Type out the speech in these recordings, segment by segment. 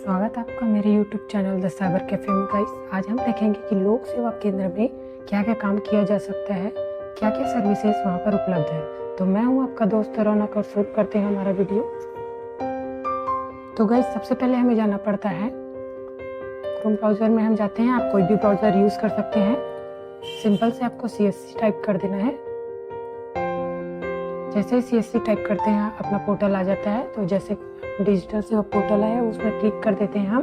स्वागत है आपका मेरे YouTube channel the cyber cafe में। गाइस, आज हम देखेंगे कि लोक सेवा केंद्र में क्या क्या काम किया जा सकता है, क्या क्या सर्विसेज वहाँ पर उपलब्ध है। तो मैं हूँ आपका दोस्त रौनक और शुरू करते हैं हमारा वीडियो। तो गाइस, सबसे पहले हमें जाना पड़ता है क्रोम ब्राउज़र में हम जाते हैं। आप कोई भी ब्राउज़र यूज़ कर सकते हैं। सिंपल से आपको CSC टाइप कर देना है। जैसे ही CSC टाइप करते हैं अपना पोर्टल आ जाता है। तो जैसे डिजिटल सेवा पोर्टल है उसमें क्लिक कर देते हैं हम।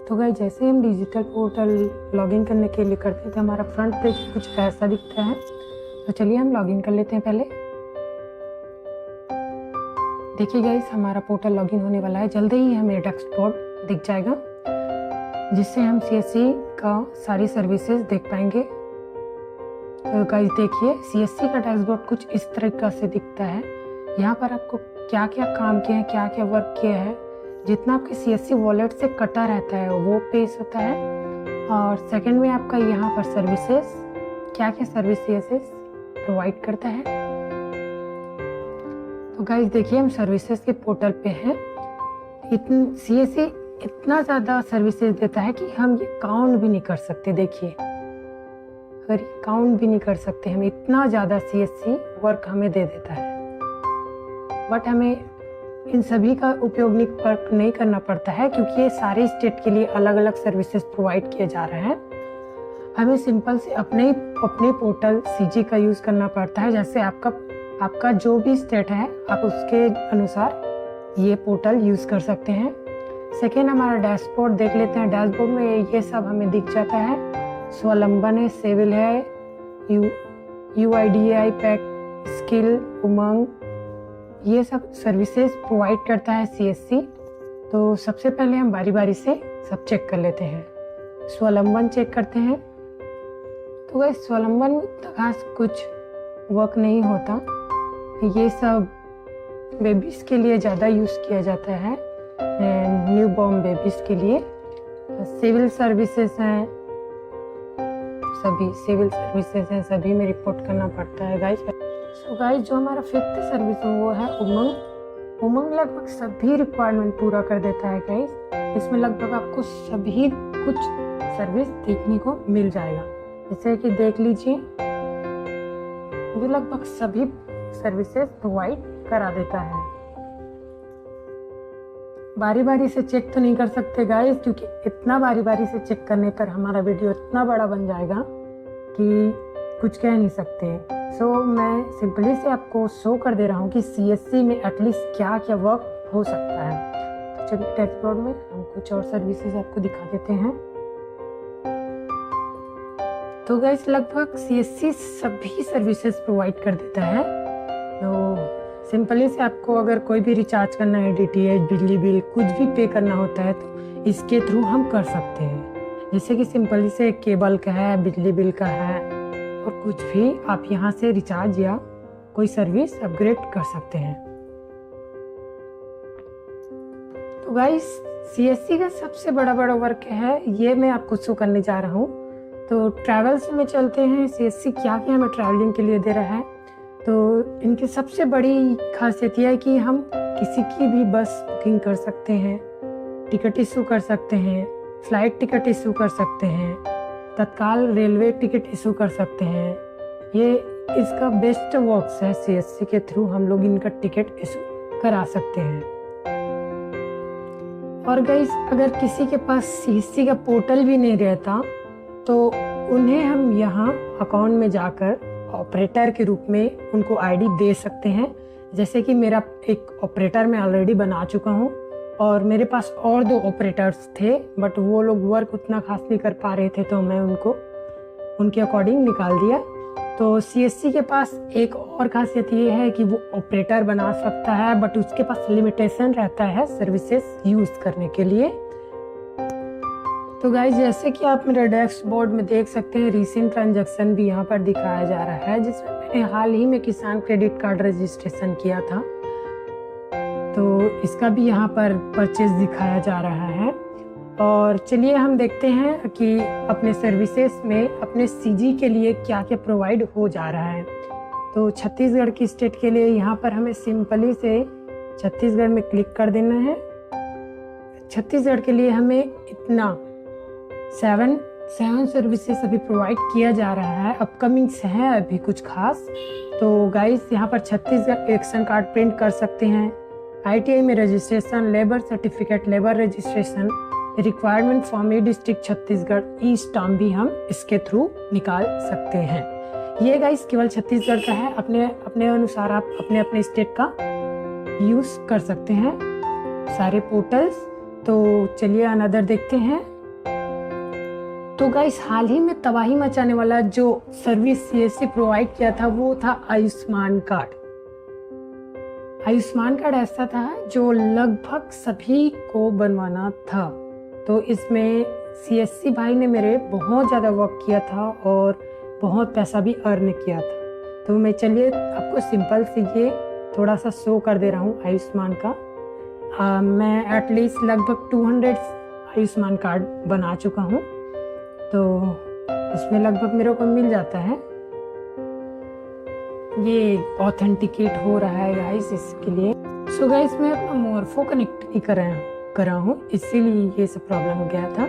तो गाइस, जैसे हम डिजिटल पोर्टल लॉगिन करने के लिए करते हैं तो हमारा फ्रंट पेज कुछ ऐसा दिखता है। तो चलिए हम लॉगिन कर लेते हैं। पहले देखिए गाइस, हमारा पोर्टल लॉगिन होने वाला है। जल्दी ही हमें डैशबोर्ड दिख जाएगा जिससे हम CSC का सारी सर्विसेज देख पाएंगे। तो गाइस देखिए, CSC का डैशबोर्ड कुछ इस तरीके से दिखता है। यहाँ पर आपको क्या क्या काम किए हैं, क्या क्या वर्क किया है, जितना आपके CSC वॉलेट से कटा रहता है वो पेश होता है। और सेकंड में आपका यहाँ पर सर्विसेज, क्या क्या सर्विसेज प्रोवाइड करता है। तो गाइस देखिए, हम सर्विसेज के पोर्टल पे हैं। CSC इतना ज़्यादा सर्विसेज देता है कि हम ये काउंट भी नहीं कर सकते। देखिए, अगर काउंट भी नहीं कर सकते हम, इतना ज़्यादा CSC वर्क हमें दे देता है। बट हमें इन सभी का उपयोग नहीं करना पड़ता है क्योंकि ये सारे स्टेट के लिए अलग अलग सर्विसेज प्रोवाइड किए जा रहे हैं। हमें सिंपल से अपने पोर्टल CG का यूज़ करना पड़ता है। जैसे आपका जो भी स्टेट है आप उसके अनुसार ये पोर्टल यूज़ कर सकते हैं। सेकेंड, हमारा डैशबोर्ड देख लेते हैं। डैशबोर्ड में ये सब हमें दिख जाता है। स्वावलंबन है, सिविल है, UIDAI पैक, स्किल, उमंग, ये सब सर्विसेज प्रोवाइड करता है CSC। तो सबसे पहले हम बारी बारी से सब चेक कर लेते हैं। स्वावलंबन चेक करते हैं। तो गाइस, स्वावलंबन में खास कुछ वर्क नहीं होता। ये सब बेबीज़ के लिए ज़्यादा यूज़ किया जाता है, न्यू बॉर्न बेबीज़ के लिए। सिविल सर्विसेज हैं, सभी सिविल सर्विसेज हैं, सभी में रिपोर्ट करना पड़ता है गाइस। तो गाइस, जो हमारा 5th सर्विस है वो है उमंग। उमंग लगभग सभी रिक्वायरमेंट पूरा कर देता है गाइस। इसमें लगभग आपको सभी कुछ सर्विस देखने को मिल जाएगा। जैसे कि देख लीजिए, ये लगभग सभी सर्विसेज प्रोवाइड करा देता है। बारी बारी से चेक तो नहीं कर सकते गाइस, क्योंकि इतना बारी बारी से चेक करने पर हमारा वीडियो इतना बड़ा बन जाएगा कि कुछ कह नहीं सकते। सो मैं सिंपली से आपको शो कर दे रहा हूँ कि CSC में एटलीस्ट क्या क्या वर्क हो सकता है। तो चलिए डैशबोर्ड में हम कुछ और सर्विसेज आपको दिखा देते हैं। तो गाइस, लगभग CSC सभी सर्विसेज प्रोवाइड कर देता है। तो सिंपली से आपको अगर कोई भी रिचार्ज करना है, DTH, बिजली बिल, कुछ भी पे करना होता है तो इसके थ्रू हम कर सकते हैं। जैसे कि सिंपली से केबल का है, बिजली बिल का है, और कुछ भी आप यहाँ से रिचार्ज या कोई सर्विस अपग्रेड कर सकते हैं। तो गाइस, CSC का सबसे बड़ा वर्क है, ये मैं आपको शो करने जा रहा हूँ। तो ट्रैवल्स में चलते हैं। CSC क्या क्या हमें ट्रैवलिंग के लिए दे रहा है। तो इनकी सबसे बड़ी खासियत यह है कि हम किसी की भी बस बुकिंग कर सकते हैं, टिकट इशू कर सकते हैं, फ्लाइट टिकट इशू कर सकते हैं, तत्काल रेलवे टिकट इशू कर सकते हैं। ये इसका बेस्ट वर्क्स है। CSC के थ्रू हम लोग इनका टिकट इशू करा सकते हैं। और गाइस, अगर किसी के पास CSC का पोर्टल भी नहीं रहता तो उन्हें हम यहाँ अकाउंट में जाकर ऑपरेटर के रूप में उनको ID दे सकते हैं। जैसे कि मेरा एक ऑपरेटर मैं ऑलरेडी बना चुका हूँ और मेरे पास और 2 ऑपरेटर्स थे, बट वो लोग वर्क उतना खास नहीं कर पा रहे थे, तो मैं उनको उनके अकॉर्डिंग निकाल दिया। तो CSC के पास एक और खासियत ये है कि वो ऑपरेटर बना सकता है, बट उसके पास लिमिटेशन रहता है सर्विसेज यूज़ करने के लिए। तो गाइस, जैसे कि आप मेरे डैशबोर्ड में देख सकते हैं, रीसेंट ट्रांजैक्शन भी यहाँ पर दिखाया जा रहा है, जिसमें मैंने हाल ही में किसान क्रेडिट कार्ड रजिस्ट्रेशन किया था। तो इसका भी यहाँ पर परचेज दिखाया जा रहा है। और चलिए हम देखते हैं कि अपने सर्विसेज में अपने सीजी के लिए क्या क्या प्रोवाइड हो जा रहा है। तो छत्तीसगढ़ की स्टेट के लिए यहाँ पर हमें सिंपली से छत्तीसगढ़ में क्लिक कर देना है। छत्तीसगढ़ के लिए हमें इतना 7 सर्विसेज अभी प्रोवाइड किया जा रहा है। अपकमिंग है अभी कुछ खास। तो गाइस, यहाँ पर छत्तीसगढ़ एक्शन कार्ड प्रिंट कर सकते हैं, ITI में registration, labour certificate, labour registration, requirement form e district Chhattisgarh, e stamp भी हम इसके थ्रू निकाल सकते हैं। ये गाइस केवल छत्तीसगढ़ का है, अपने अनुसार आप अपने अपने स्टेट का यूज कर सकते हैं सारे पोर्टल्स। तो चलिए अनदर देखते हैं। तो गाइस, हाल ही में तबाही मचाने वाला जो सर्विस CSC प्रोवाइड किया था वो था आयुष्मान कार्ड। आयुष्मान कार्ड ऐसा था जो लगभग सभी को बनवाना था। तो इसमें CSC भाई ने मेरे बहुत ज़्यादा वर्क किया था और बहुत पैसा भी अर्न किया था। तो मैं चलिए आपको सिंपल से ये थोड़ा सा शो कर दे रहा हूँ आयुष्मान का। मैं एटलीस्ट लगभग 200 आयुष्मान कार्ड बना चुका हूँ। तो इसमें लगभग मेरे को मिल जाता है। ये ऑथेंटिकेट हो रहा है गाइस इसके लिए। सो गाइस, मैं अपना मोरफो कनेक्ट नहीं कर रहा हूँ, इसीलिए ये सब प्रॉब्लम हो गया था।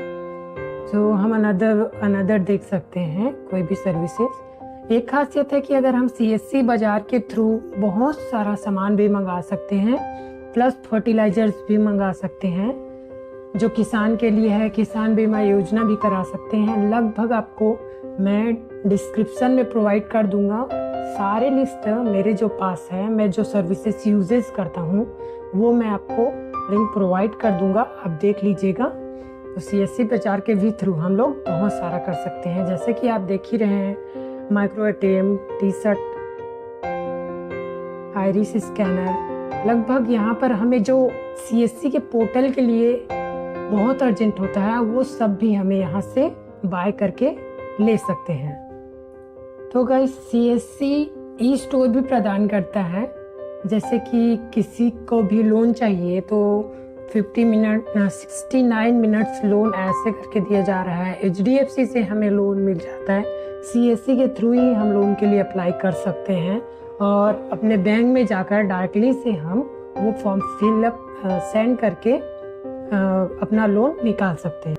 सो हम अनदर देख सकते हैं कोई भी सर्विसेज। एक खासियत है कि अगर हम CSC बाजार के थ्रू बहुत सारा सामान भी मंगा सकते हैं, प्लस फर्टिलाइजर्स भी मंगा सकते हैं, जो किसान के लिए है। किसान बीमा योजना भी करा सकते हैं। लगभग आपको मैं डिस्क्रिप्शन में प्रोवाइड कर दूंगा सारे लिस्ट मेरे जो पास है, मैं जो सर्विसेज यूजेस करता हूँ वो मैं आपको लिंक प्रोवाइड कर दूंगा, आप देख लीजिएगा। तो CSC प्रचार के भी थ्रू हम लोग बहुत सारा कर सकते हैं, जैसे कि आप देख ही रहे हैं, micro ATM, t-shirt, iris scanner. लगभग यहाँ पर हमें जो CSC के पोर्टल के लिए बहुत अर्जेंट होता है वो सब भी हमें यहाँ से बाय करके ले सकते हैं। तो गाइस, CSC ई स्टोर भी प्रदान करता है, जैसे कि किसी को भी लोन चाहिए तो 69 मिनट्स लोन ऐसे करके दिया जा रहा है। HDFC से हमें लोन मिल जाता है। CSC के थ्रू ही हम लोन के लिए अप्लाई कर सकते हैं और अपने बैंक में जाकर डायरेक्टली से हम वो फॉर्म फिलअप सेंड करके अपना लोन निकाल सकते हैं।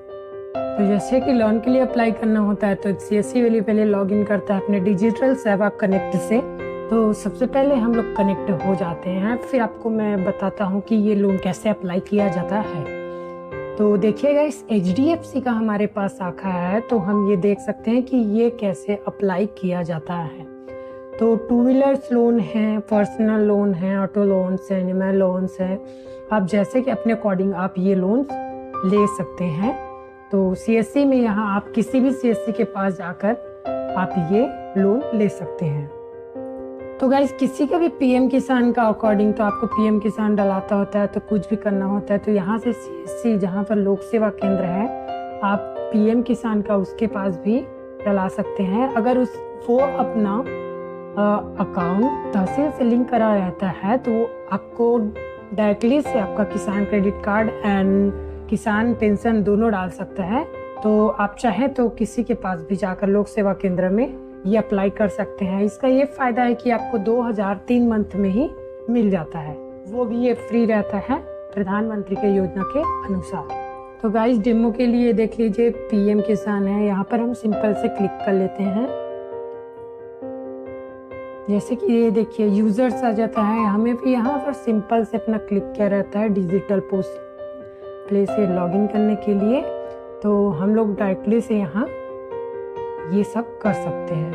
तो जैसे कि लोन के लिए अप्लाई करना होता है तो CSC वाली पहले लॉगिन करता है अपने डिजिटल सेवा कनेक्ट से। तो सबसे पहले हम लोग कनेक्ट हो जाते हैं, फिर आपको मैं बताता हूँ कि ये लोन कैसे अप्लाई किया जाता है। तो देखिएगा, इस HDFC का हमारे पास शाखा है, तो हम ये देख सकते हैं कि ये कैसे अप्लाई किया जाता है। तो 2 व्हीलर्स लोन है, पर्सनल लोन है, ऑटो लोन्स है, एनिमल लोन्स है। आप जैसे कि अपने अकॉर्डिंग आप ये लोन ले सकते हैं। तो CSC में यहाँ आप किसी भी CSC के पास जाकर आप ये लोन ले सकते हैं। तो गाइस, किसी का भी PM किसान का अकॉर्डिंग तो आपको PM किसान डलाता होता है, तो कुछ भी करना होता है तो यहाँ से CSC जहाँ पर लोक सेवा केंद्र है, आप PM किसान का उसके पास भी डला सकते हैं। अगर वो अपना अकाउंट तहसील से लिंक करा रहता है तो वो आपको डायरेक्टली से आपका किसान क्रेडिट कार्ड एंड किसान पेंशन दोनों डाल सकता है। तो आप चाहें तो किसी के पास भी जाकर लोक सेवा केंद्र में ये अप्लाई कर सकते हैं। इसका ये फायदा है कि आपको 2003 मंथ में ही मिल जाता है, वो भी ये फ्री रहता है प्रधानमंत्री के योजना के अनुसार। तो गाइस, डेमो के लिए देख लीजिए, PM किसान है, यहाँ पर हम सिंपल से क्लिक कर लेते हैं। जैसे कि ये देखिए यूजर्स आ जाता है, हमें भी यहाँ पर सिंपल से अपना क्लिक किया रहता है डिजिटल पोस्ट प्ले से लॉगिन करने के लिए। तो हम लोग डायरेक्टली से यहाँ ये सब कर सकते हैं।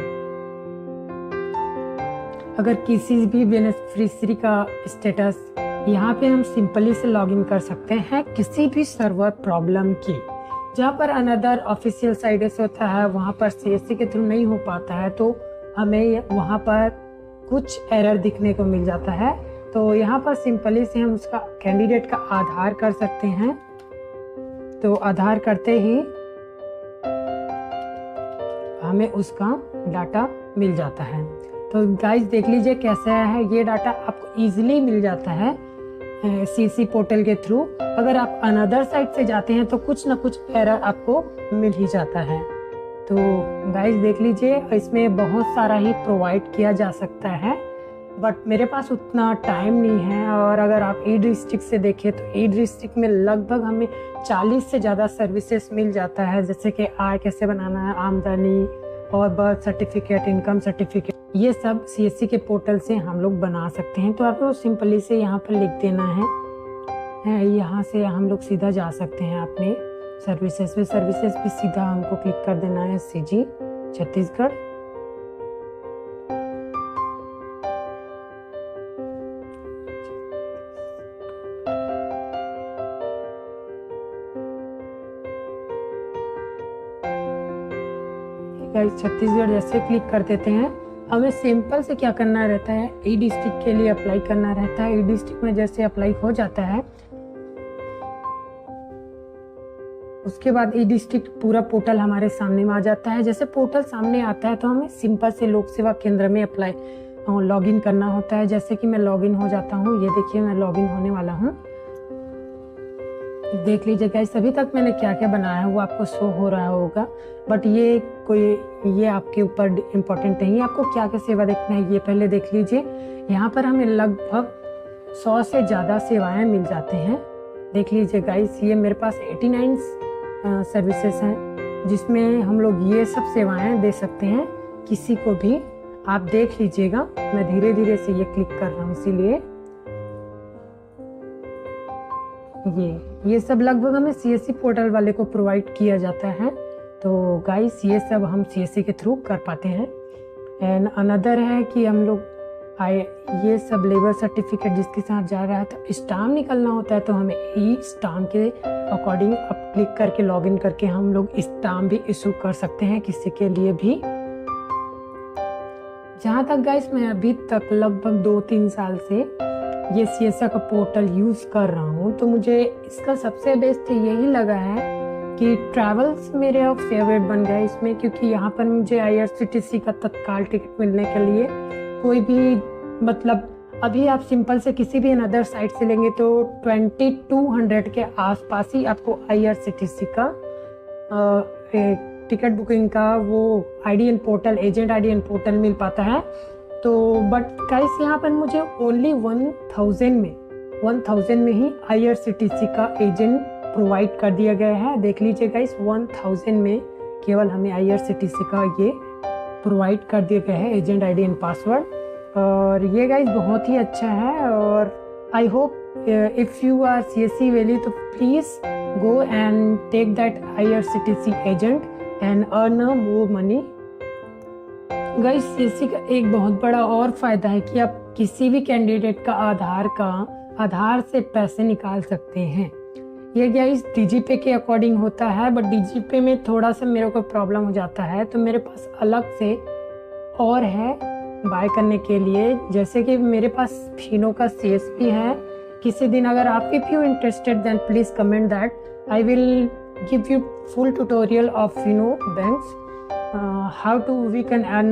अगर किसी भी बेनिफिशियरी का स्टेटस यहाँ पे हम सिंपली से लॉगिन कर सकते हैं किसी भी सर्वर प्रॉब्लम की। जहाँ पर अनदर ऑफिशियल साइट्स होता है वहाँ पर CSC के थ्रू नहीं हो पाता है, तो हमें वहाँ पर कुछ एरर दिखने को मिल जाता है। तो यहाँ पर सिंपली से हम उसका कैंडिडेट का आधार कर सकते हैं। तो आधार करते ही हमें उसका डाटा मिल जाता है। तो गाइस देख लीजिए कैसा है, ये डाटा आपको इजीली मिल जाता है CSC पोर्टल के थ्रू। अगर आप अनदर साइट से जाते हैं तो कुछ ना कुछ एरर आपको मिल ही जाता है। तो गाइस देख लीजिए, इसमें बहुत सारा ही प्रोवाइड किया जा सकता है, बट मेरे पास उतना टाइम नहीं है। और अगर आप ई डिस्ट्रिक्ट से देखें तो ई डिस्ट्रिक्ट में लगभग हमें 40 से ज़्यादा सर्विसेज मिल जाता है, जैसे कि आय कैसे बनाना है, आमदनी और बर्थ सर्टिफिकेट, इनकम सर्टिफिकेट, ये सब CSC के पोर्टल से हम लोग बना सकते हैं। तो आपको सिंपली से यहाँ पर लिख देना है, यहाँ से हम लोग सीधा जा सकते हैं अपने सर्विसेज पे। सर्विसेज पे सीधा हमको क्लिक कर देना है CG छत्तीसगढ़। छत्तीसगढ़ जैसे क्लिक कर देते हैं, हमें सिंपल से क्या करना रहता है, ई डिस्ट्रिक्ट के लिए अप्लाई करना रहता है। ई डिस्ट्रिक्ट में जैसे अप्लाई हो जाता है, उसके बाद ई डिस्ट्रिक्ट पूरा पोर्टल हमारे सामने में आ जाता है। जैसे पोर्टल सामने आता है तो हमें सिंपल से लोक सेवा केंद्र में अप्लाई लॉगिन करना होता है। जैसे कि मैं लॉगिन हो जाता हूँ, ये देखिए मैं लॉगिन होने वाला हूँ। देख लीजिए गाइस, अभी तक मैंने क्या क्या बनाया है वो आपको शो हो रहा होगा, बट ये आपके ऊपर इम्पोर्टेंट नहीं है। आपको क्या क्या सेवा देखना है ये पहले देख लीजिए। यहाँ पर हमें लगभग 100 से ज़्यादा सेवाएं मिल जाते हैं। देख लीजिए गाइस, ये मेरे पास 89 सर्विसेज हैं, जिसमें हम लोग ये सब सेवाएं दे सकते हैं किसी को भी। आप देख लीजिएगा, मैं धीरे धीरे से ये क्लिक कर रहा हूँ, इसीलिए ये सब लगभग हमें CSC पोर्टल वाले को प्रोवाइड किया जाता है। तो गाइस ये सब हम CSC के थ्रू कर पाते हैं। एंड अनदर है कि हम लोग ये सब लेबर सर्टिफिकेट जिसके साथ जा रहा है तो स्टाम्प निकलना होता है, तो हमें ई स्टाम्प के अकॉर्डिंग अब क्लिक करके लॉगिन करके हम लोग स्टाम्प भी इशू कर सकते हैं किसी के लिए भी। जहाँ तक गाइस मैं अभी तक लगभग 2-3 साल से ये CSC का पोर्टल यूज कर रहा हूँ, तो मुझे इसका सबसे बेस्ट यही लगा है कि ट्रैवल्स मेरे फेवरेट बन गया इसमें, क्योंकि यहाँ पर मुझे IRCTC का तत्काल टिकट मिलने के लिए कोई भी मतलब अभी आप सिंपल से किसी भी अनदर साइट से लेंगे तो 2200 के आसपास ही आपको IRCTC का टिकट बुकिंग का वो IDN portal, agent IDN portal मिल पाता है। तो बट गाइस यहाँ पर मुझे ओनली 1000 में ही IRCTC का एजेंट प्रोवाइड कर दिया गया है। देख लीजिए गाइस, 1000 में केवल हमें IRCTC का ये प्रोवाइड कर दिया गया है एजेंट IDN पासवर्ड, और ये गाइस बहुत ही अच्छा है। और I hope if you are CSC वैली तो please go and take that IRCTC agent and earn more money. Guys CSC का एक बहुत बड़ा और फायदा है कि आप किसी भी कैंडिडेट का आधार से पैसे निकाल सकते हैं। ये गाइस DigiPay के अकॉर्डिंग होता है, बट DigiPay में थोड़ा सा मेरे को प्रॉब्लम हो जाता है, तो मेरे पास अलग से और है बाय करने के लिए। जैसे कि मेरे पास फिनो का CSP है। किसी दिन अगर आप if you interested then please comment that I will give you full tutorial of Fino banks, how to we can earn